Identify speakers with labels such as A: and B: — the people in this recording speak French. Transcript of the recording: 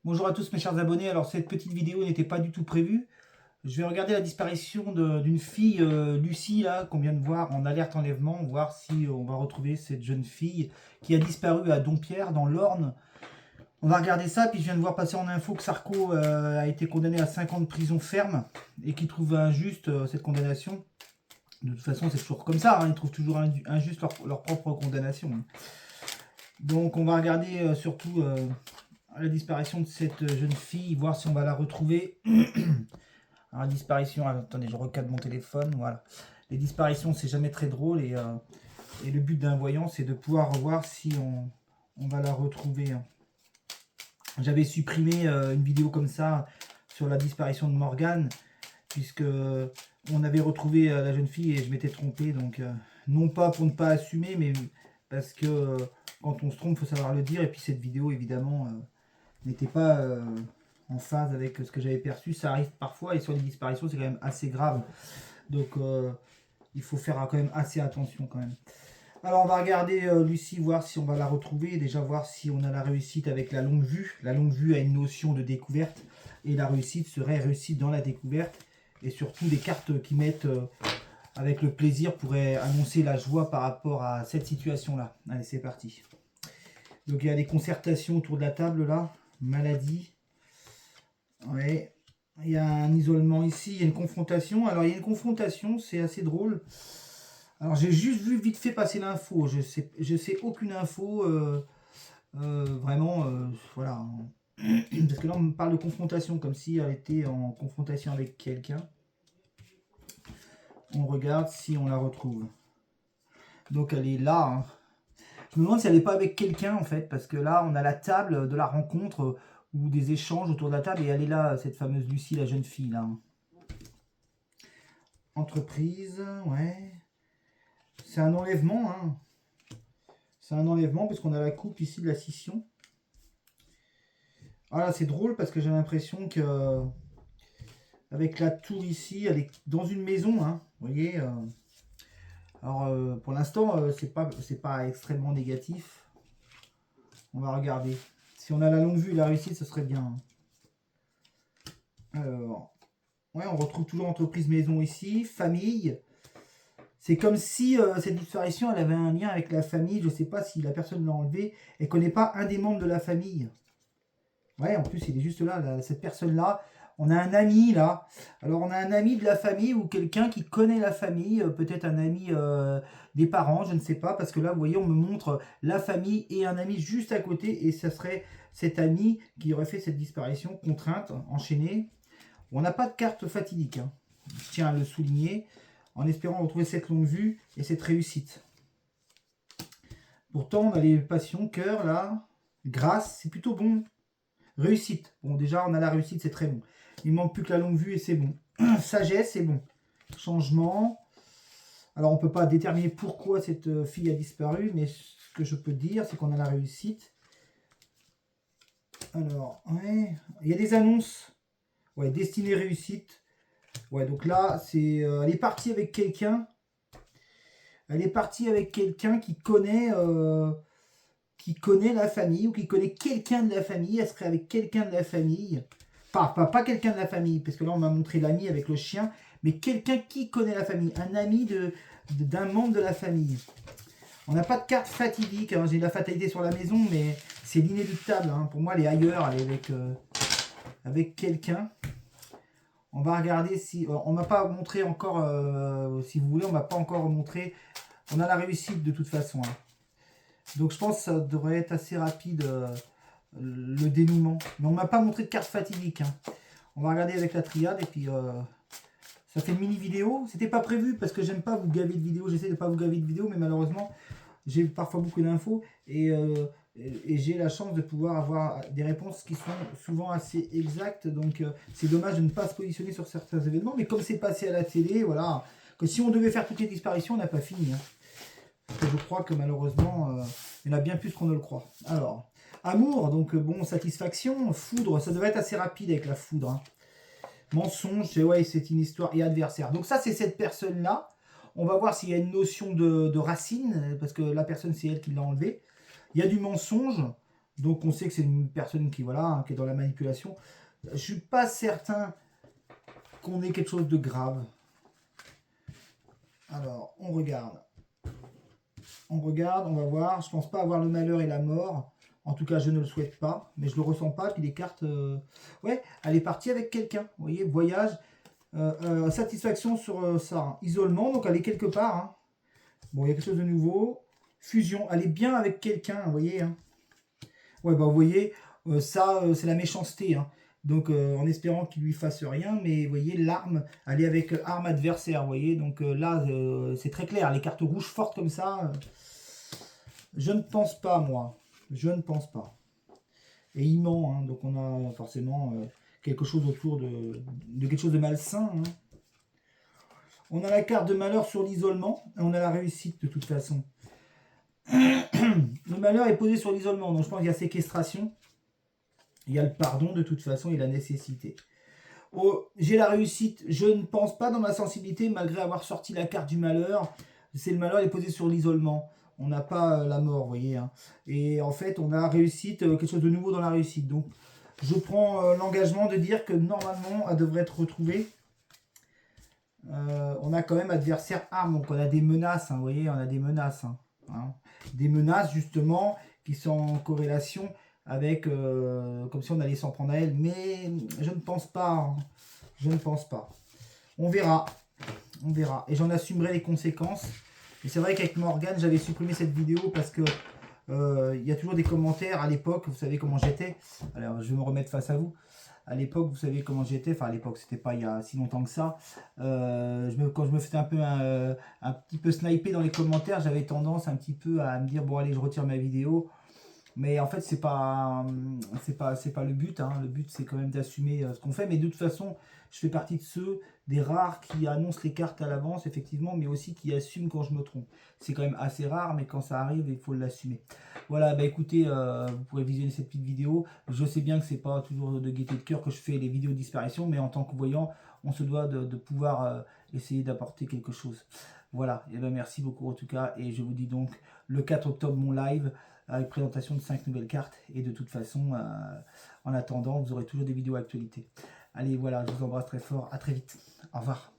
A: Bonjour à tous mes chers abonnés, alors cette petite vidéo n'était pas du tout prévue. Je vais regarder la disparition d'une fille, Lucie, là, qu'on vient de voir en alerte enlèvement, voir si on va retrouver cette jeune fille qui a disparu à Dompierre, dans l'Orne. On va regarder ça, puis je viens de voir passer en info que Sarko a été condamné à 5 ans de prison ferme et qu'il trouve injuste cette condamnation. De toute façon, c'est toujours comme ça, hein, ils trouvent toujours injuste leur propre condamnation. Hein. Donc on va regarder surtout la disparition de cette jeune fille, voir si on va la retrouver. Alors, la disparition, attendez, je recadre mon téléphone, voilà. Les disparitions, c'est jamais très drôle et le but d'un voyant, c'est de pouvoir voir si on va la retrouver. J'avais supprimé une vidéo comme ça sur la disparition de Morgane, puisque on avait retrouvé la jeune fille et je m'étais trompé, donc non pas pour ne pas assumer, mais parce que quand on se trompe, il faut savoir le dire, et puis cette vidéo, évidemment, n'était pas en phase avec ce que j'avais perçu. Ça arrive parfois et sur les disparitions, c'est quand même assez grave. Donc il faut faire quand même assez attention quand même. Alors on va regarder Lucie, voir si on va la retrouver. Déjà voir si on a la réussite avec la longue vue. La longue vue a une notion de découverte. Et la réussite serait réussite dans la découverte. Et surtout des cartes qui mettent avec le plaisir pourraient annoncer la joie par rapport à cette situation-là. Allez, c'est parti. Donc il y a des concertations autour de la table là. Maladie. Ouais. Il y a un isolement ici, il y a une confrontation. Alors il y a une confrontation, c'est assez drôle. Alors j'ai juste vu vite fait passer l'info. Je sais aucune info. Vraiment, voilà. Parce que là on me parle de confrontation comme si elle était en confrontation avec quelqu'un. On regarde si on la retrouve. Donc elle est là. Hein. Je me demande si elle n'est pas avec quelqu'un en fait. Parce que là on a la table de la rencontre ou des échanges autour de la table. Et elle est là, cette fameuse Lucie, la jeune fille là. Entreprise, ouais. C'est un enlèvement, hein. C'est un enlèvement parce qu'on a la coupe ici de la scission. Ah c'est drôle parce que j'ai l'impression que avec la tour ici, elle est dans une maison, hein. Vous voyez. Alors pour l'instant, c'est pas extrêmement négatif. On va regarder. Si on a la longue vue et la réussite, ce serait bien. Alors, ouais, on retrouve toujours entreprise maison ici, famille. C'est comme si cette disparition, elle avait un lien avec la famille. Je ne sais pas si la personne l'a enlevé. Elle ne connaît pas un des membres de la famille. Ouais, en plus, il est juste là, cette personne-là. On a un ami, là. Alors, on a un ami de la famille ou quelqu'un qui connaît la famille. Peut-être un ami des parents, je ne sais pas. Parce que là, vous voyez, on me montre la famille et un ami juste à côté. Et ça serait cet ami qui aurait fait cette disparition contrainte, enchaînée. On n'a pas de carte fatidique. Hein. Je tiens à le souligner. En espérant retrouver cette longue vue et cette réussite. Pourtant, on a les passions, cœur, là. Grâce, c'est plutôt bon. Réussite. Bon, déjà, on a la réussite, c'est très bon. Il manque plus que la longue vue et c'est bon. Sagesse, c'est bon. Changement. Alors, on ne peut pas déterminer pourquoi cette fille a disparu, mais ce que je peux dire, c'est qu'on a la réussite. Alors, ouais. Il y a des annonces. Ouais, destinée réussite. Ouais, donc là, elle est partie avec quelqu'un. Elle est partie avec quelqu'un qui connaît la famille ou qui connaît quelqu'un de la famille. Elle serait avec quelqu'un de la famille. Pas quelqu'un de la famille, parce que là on m'a montré l'ami avec le chien, mais quelqu'un qui connaît la famille, un ami d'un membre de la famille. On n'a pas de carte fatidique, hein. J'ai la fatalité sur la maison, mais c'est l'inéluctable. Hein. Pour moi, elle est ailleurs, elle est avec quelqu'un. On va regarder si... on m'a pas montré encore, si vous voulez, on m'a pas encore montré. On a la réussite de toute façon. Hein. Donc je pense que ça devrait être assez rapide le dénouement. Mais on m'a pas montré de carte fatidique. Hein. On va regarder avec la triade et puis ça fait une mini vidéo. C'était pas prévu parce que j'aime pas vous gaver de vidéos. J'essaie de pas vous gaver de vidéos, mais malheureusement j'ai parfois beaucoup d'infos et j'ai la chance de pouvoir avoir des réponses qui sont souvent assez exactes. Donc c'est dommage de ne pas se positionner sur certains événements. Mais comme c'est passé à la télé, voilà, que si on devait faire toutes les disparitions, on n'a pas fini. Hein. Parce que je crois que malheureusement, il y en a bien plus qu'on ne le croit. Alors, amour, donc bon, satisfaction, foudre, ça devrait être assez rapide avec la foudre. Hein. Mensonge, ouais, c'est une histoire et adversaire. Donc ça, c'est cette personne-là. On va voir s'il y a une notion de racine, parce que la personne, c'est elle qui l'a enlevé. Il y a du mensonge. Donc on sait que c'est une personne qui, voilà, hein, qui est dans la manipulation. Je suis pas certain qu'on ait quelque chose de grave. Alors, on regarde. On regarde, on va voir. Je pense pas avoir le malheur et la mort. En tout cas, je ne le souhaite pas. Mais je le ressens pas. Puis les cartes... Ouais, elle est partie avec quelqu'un. Vous voyez, voyage. Satisfaction sur ça. Hein. Isolement, donc elle est quelque part. Hein. Bon, il y a quelque chose de nouveau. Fusion, elle est bien avec quelqu'un, vous voyez. Hein. Ouais, bah vous voyez, ça, c'est la méchanceté. Hein. Donc, en espérant qu'il lui fasse rien, mais vous voyez, l'arme, elle est avec arme adversaire, vous voyez. Donc là, c'est très clair. Les cartes rouges fortes comme ça, je ne pense pas, moi. Je ne pense pas. Et il ment, hein, donc on a forcément quelque chose autour de quelque chose de malsain. Hein. On a la carte de malheur sur l'isolement, et on a la réussite de toute façon. Le malheur est posé sur l'isolement, donc je pense qu'il y a séquestration. Il y a le pardon de toute façon et la nécessité. Oh, j'ai la réussite, je ne pense pas dans ma sensibilité, malgré avoir sorti la carte du malheur. C'est le malheur est posé sur l'isolement. On n'a pas la mort, vous voyez. Hein. Et en fait, on a réussite, quelque chose de nouveau dans la réussite. Donc, je prends l'engagement de dire que normalement, elle devrait être retrouvée. On a quand même adversaire arme, donc on a des menaces, hein, vous voyez, on a des menaces. Hein. Des menaces, justement, qui sont en corrélation avec, comme si on allait s'en prendre à elle, mais je ne pense pas, hein. Je ne pense pas. On verra, et j'en assumerai les conséquences. Et c'est vrai qu'avec Morgane, j'avais supprimé cette vidéo parce que il y a toujours des commentaires à l'époque, vous savez comment j'étais, alors je vais me remettre face à vous. À l'époque, vous savez comment j'étais, enfin à l'époque, c'était pas il y a si longtemps que ça. Quand je me faisais un peu un petit peu sniper dans les commentaires, j'avais tendance un petit peu à me dire bon allez, je retire ma vidéo. Mais en fait, c'est pas le but. Hein. Le but, c'est quand même d'assumer ce qu'on fait. Mais de toute façon, je fais partie de ceux, des rares qui annoncent les cartes à l'avance, effectivement, mais aussi qui assument quand je me trompe. C'est quand même assez rare, mais quand ça arrive, il faut l'assumer. Voilà, bah écoutez, vous pourrez visionner cette petite vidéo. Je sais bien que c'est pas toujours de gaieté de cœur que je fais les vidéos de disparition, mais en tant que voyant, on se doit de pouvoir essayer d'apporter quelque chose. Voilà, et ben merci beaucoup en tout cas, et je vous dis donc le 4 octobre mon live, avec présentation de 5 nouvelles cartes. Et de toute façon, en attendant, vous aurez toujours des vidéos actualité. Allez, voilà, je vous embrasse très fort. À très vite. Au revoir.